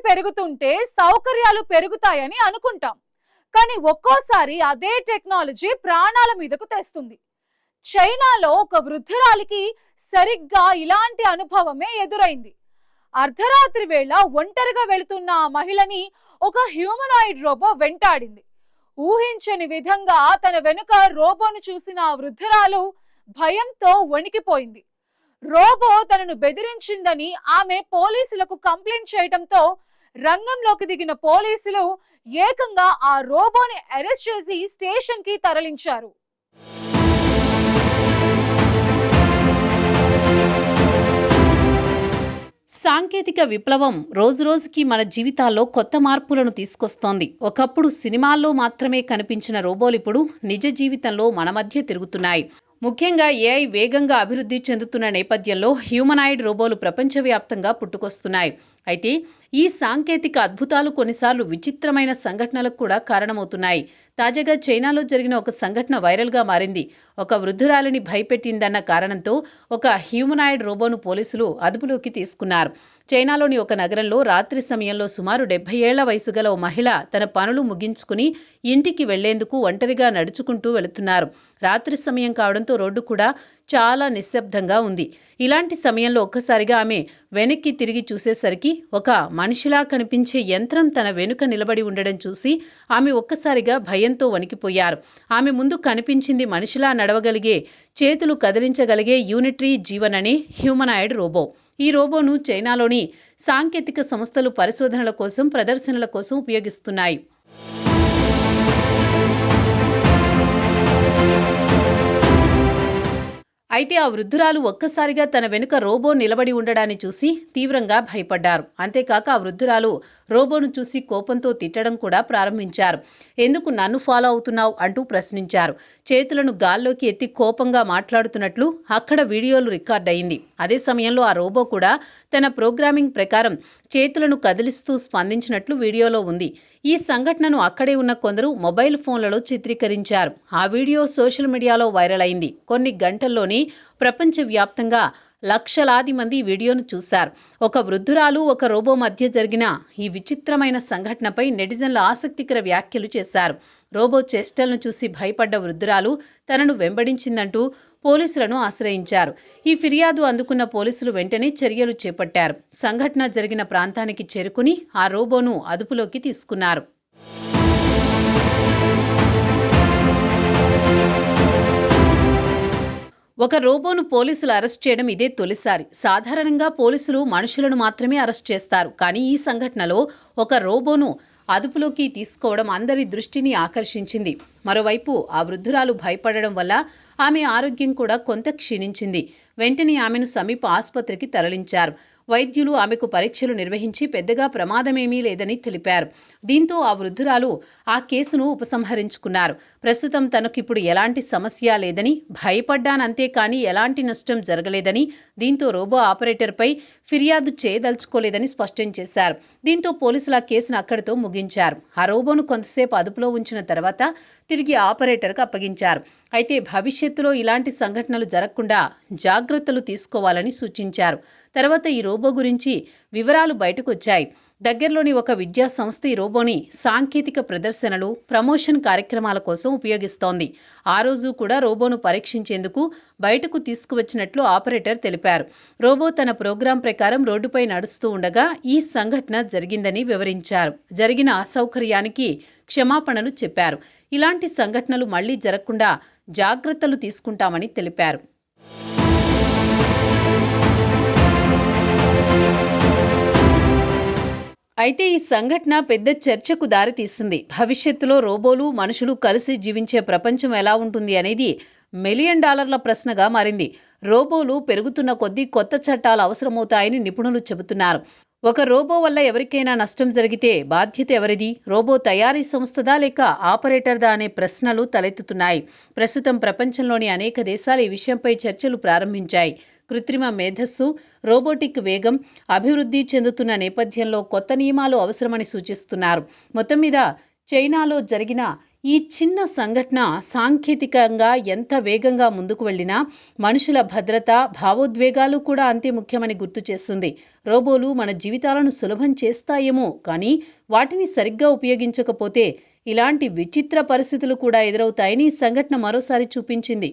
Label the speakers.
Speaker 1: పెరుగుతుంటే సౌకర్యాలు పెరుగుతాయని అనుకుంటాం, కానీ ఒక్కోసారి అదే టెక్నాలజీ ప్రాణాల మీదకు తెస్తుంది. చైనాలో ఒక వృద్ధురాలికి సరిగ్గా ఇలాంటి అనుభవమే ఎదురైంది. అర్ధరాత్రి వేళ ఒంటరిగా వెళుతున్న ఆ మహిళని ఒక హ్యూమనాయిడ్ రోబో వెంటాడింది. ఊహించని విధంగా తన వెనుక రోబోను చూసిన ఆ వృద్ధురాలు భయంతో వణికిపోయింది. రోబో తనను బెదిరించిందని ఆమె పోలీసులకు కంప్లైంట్ చేయడంతో రంగంలోకి దిగిన పోలీసులు ఏకంగా ఆ రోబోని అరెస్ట్ చేసి స్టేషన్ కి తరలించారు.
Speaker 2: సాంకేతిక విప్లవం రోజురోజుకి మన జీవితాల్లో కొత్త మార్పులను తీసుకొస్తోంది. ఒకప్పుడు సినిమాల్లో మాత్రమే కనిపించిన రోబోలు ఇప్పుడు నిజ జీవితంలో మన మధ్య తిరుగుతున్నాయి. ముఖ్యంగా ఏఐ వేగంగా అభివృద్ధి చెందుతున్న నేపథ్యంలో హ్యూమనాయిడ్ రోబోలు ప్రపంచవ్యాప్తంగా పుట్టుకొస్తున్నాయి. అయితే ఈ సాంకేతిక అద్భుతాలు కొన్నిసార్లు విచిత్రమైన సంఘటనలకు కూడా కారణమవుతున్నాయి. తాజాగా చైనాలో జరిగిన ఒక సంఘటన వైరల్గా మారింది. ఒక వృద్ధురాలిని భయపెట్టిందన్న కారణంతో ఒక హ్యూమనాయిడ్ రోబోను పోలీసులు అదుపులోకి తీసుకున్నారు. చైనాలోని ఒక నగరంలో రాత్రి సమయంలో సుమారు 70 ఏళ్ల వయసు గల ఓ మహిళ తన పనులు ముగించుకుని ఇంటికి వెళ్లేందుకు ఒంటరిగా నడుచుకుంటూ వెళుతున్నారు. రాత్రి సమయం కావడంతో రోడ్డు కూడా చాలా నిశ్శబ్దంగా ఉంది. ఇలాంటి సమయంలో ఒక్కసారిగా ఆమె వెనక్కి తిరిగి చూసేసరికి ఒక మనిషిలా కనిపించే యంత్రం తన వెనుక నిలబడి ఉండడం చూసి ఆమె ఒక్కసారిగా భయంతో వణికిపోయారు. ఆమె ముందు కనిపించింది మనిషిలా నడవగలిగే, చేతులు కదిలించగలిగే యూనిటరీ జీవన్ అనే హ్యూమనాయిడ్ రోబో. ఈ రోబోను చైనాలోని సాంకేతిక సంస్థలు పరిశోధనల కోసం, ప్రదర్శనల కోసం ఉపయోగిస్తున్నాయి. అయితే ఆ వృద్ధురాలు ఒక్కసారిగా తన వెనుక రోబో నిలబడి ఉండడాన్ని చూసి తీవ్రంగా భయపడ్డారు. అంతేకాక ఆ వృద్ధురాలు రోబోను చూసి కోపంతో తిట్టడం కూడా ప్రారంభించారు. ఎందుకు నన్ను ఫాలో అవుతున్నావు అంటూ ప్రశ్నించారు. చేతులను గాల్లోకి ఎత్తి కోపంగా మాట్లాడుతున్నట్లు అక్కడ వీడియోలు రికార్డ్ అయింది. అదే సమయంలో ఆ రోబో కూడా తన ప్రోగ్రామింగ్ ప్రకారం చేతులను కదిలిస్తూ స్పందించినట్లు వీడియోలో ఉంది. ఈ సంఘటనను అక్కడే ఉన్న కొందరు మొబైల్ ఫోన్లలో చిత్రీకరించారు. ఆ వీడియో సోషల్ మీడియాలో వైరల్ అయింది. కొన్ని గంటల్లోనే ప్రపంచవ్యాప్తంగా లక్షలాది మంది వీడియోను చూశారు. ఒక వృద్ధురాలు, ఒక రోబో మధ్య జరిగిన ఈ విచిత్రమైన సంఘటనపై నెటిజన్లు ఆసక్తికర వ్యాఖ్యలు చేశారు. రోబో చేష్టలను చూసి భయపడ్డ వృద్ధురాలు తనను వెంబడించిందంటూ పోలీసులను ఆశ్రయించారు. ఈ ఫిర్యాదు అందుకున్న పోలీసులు వెంటనే చర్యలు చేపట్టారు. సంఘటన జరిగిన ప్రాంతానికి చేరుకుని ఆ రోబోను అదుపులోకి తీసుకున్నారు. ఒక రోబోను పోలీసులు అరెస్ట్ చేయడం ఇదే తొలిసారి. సాధారణంగా పోలీసులు మనుషులను మాత్రమే అరెస్ట్ చేస్తారు. కానీ ఈ సంఘటనలో ఒక రోబోను అదుపులోకి తీసుకోవడం అందరి దృష్టిని ఆకర్షించింది. మరోవైపు ఆ వృద్ధురాలు భయపడడం వల్ల ఆమె ఆరోగ్యం కూడా కొంత క్షీణించింది. వెంటనే ఆమెను సమీప ఆసుపత్రికి తరలించారు. వైద్యులు ఆమెకు పరీక్షలు నిర్వహించి పెద్దగా ప్రమాదమేమీ లేదని తెలిపారు. దీంతో ఆ వృద్ధురాలు ఆ కేసును ఉపసంహరించుకున్నారు. ప్రస్తుతం తనకిప్పుడు ఎలాంటి సమస్య లేదని, భయపడ్డానంతే కానీ ఎలాంటి నష్టం జరగలేదని, దీంతో రోబో ఆపరేటర్పై ఫిర్యాదు చేయదలుచుకోలేదని స్పష్టం చేశారు. దీంతో పోలీసులు ఆ కేసును అక్కడితో ముగించారు. ఆ రోబోను కొంతసేపు అదుపులో ఉంచిన తర్వాత తిరిగి ఆపరేటర్కు అప్పగించారు. అయితే భవిష్యత్తులో ఇలాంటి సంఘటనలు జరగకుండా జాగ్రత్తలు తీసుకోవాలని సూచించారు. తర్వాత ఈ రోబో గురించి వివరాలు బయటకు వచ్చాయి. దగ్గరలోని ఒక విద్యా సంస్థ ఈ రోబోని సాంకేతిక ప్రదర్శనలు, ప్రమోషన్ కార్యక్రమాల కోసం ఉపయోగిస్తోంది. ఆ రోజు కూడా రోబోను పరీక్షించేందుకు బయటకు తీసుకువచ్చినట్లు ఆపరేటర్ తెలిపారు. రోబో తన ప్రోగ్రాం ప్రకారం రోడ్డుపై నడుస్తూ ఉండగా ఈ సంఘటన జరిగిందని వివరించారు. జరిగిన అసౌకర్యానికి క్షమాపణలు చెప్పారు. ఇలాంటి సంఘటనలు మళ్లీ జరగకుండా జాగ్రత్తలు తీసుకుంటామని తెలిపారు. అయితే ఈ సంఘటన పెద్ద చర్చకు దారితీసింది. భవిష్యత్తులో రోబోలు, మనుషులు కలిసి జీవించే ప్రపంచం ఎలా ఉంటుంది అనేది $1 మిలియన్ ప్రశ్నగా మారింది. రోబోలు పెరుగుతున్న కొద్దీ కొత్త చట్టాలు అవసరమవుతాయని నిపుణులు చెబుతున్నారు. ఒక రోబో వల్ల ఎవరికైనా నష్టం జరిగితే బాధ్యత ఎవరిది? రోబో తయారీ సంస్థదా లేక ఆపరేటర్దా అనే ప్రశ్నలు తలెత్తుతున్నాయి. ప్రస్తుతం ప్రపంచంలోని అనేక దేశాలు ఈ విషయంపై చర్చలు ప్రారంభించాయి. కృత్రిమ మేధస్సు, రోబోటిక్ వేగం అభివృద్ధి చెందుతున్న నేపథ్యంలో కొత్త నియమాలు అవసరమని సూచిస్తున్నారు. మొత్తం మీద చైనాలో జరిగిన ఈ చిన్న సంఘటన సాంకేతికంగా ఎంత వేగంగా ముందుకు వెళ్ళినా మనుషుల భద్రత, భావోద్వేగాలు కూడా అంతే ముఖ్యమని గుర్తు చేస్తుంది. రోబోలు మన జీవితాలను సులభం చేస్తాయేమో, కానీ వాటిని సరిగ్గా ఉపయోగించకపోతే ఇలాంటి విచిత్ర పరిస్థితులు కూడా ఎదురవుతాయని ఈ సంఘటన మరోసారి చూపించింది.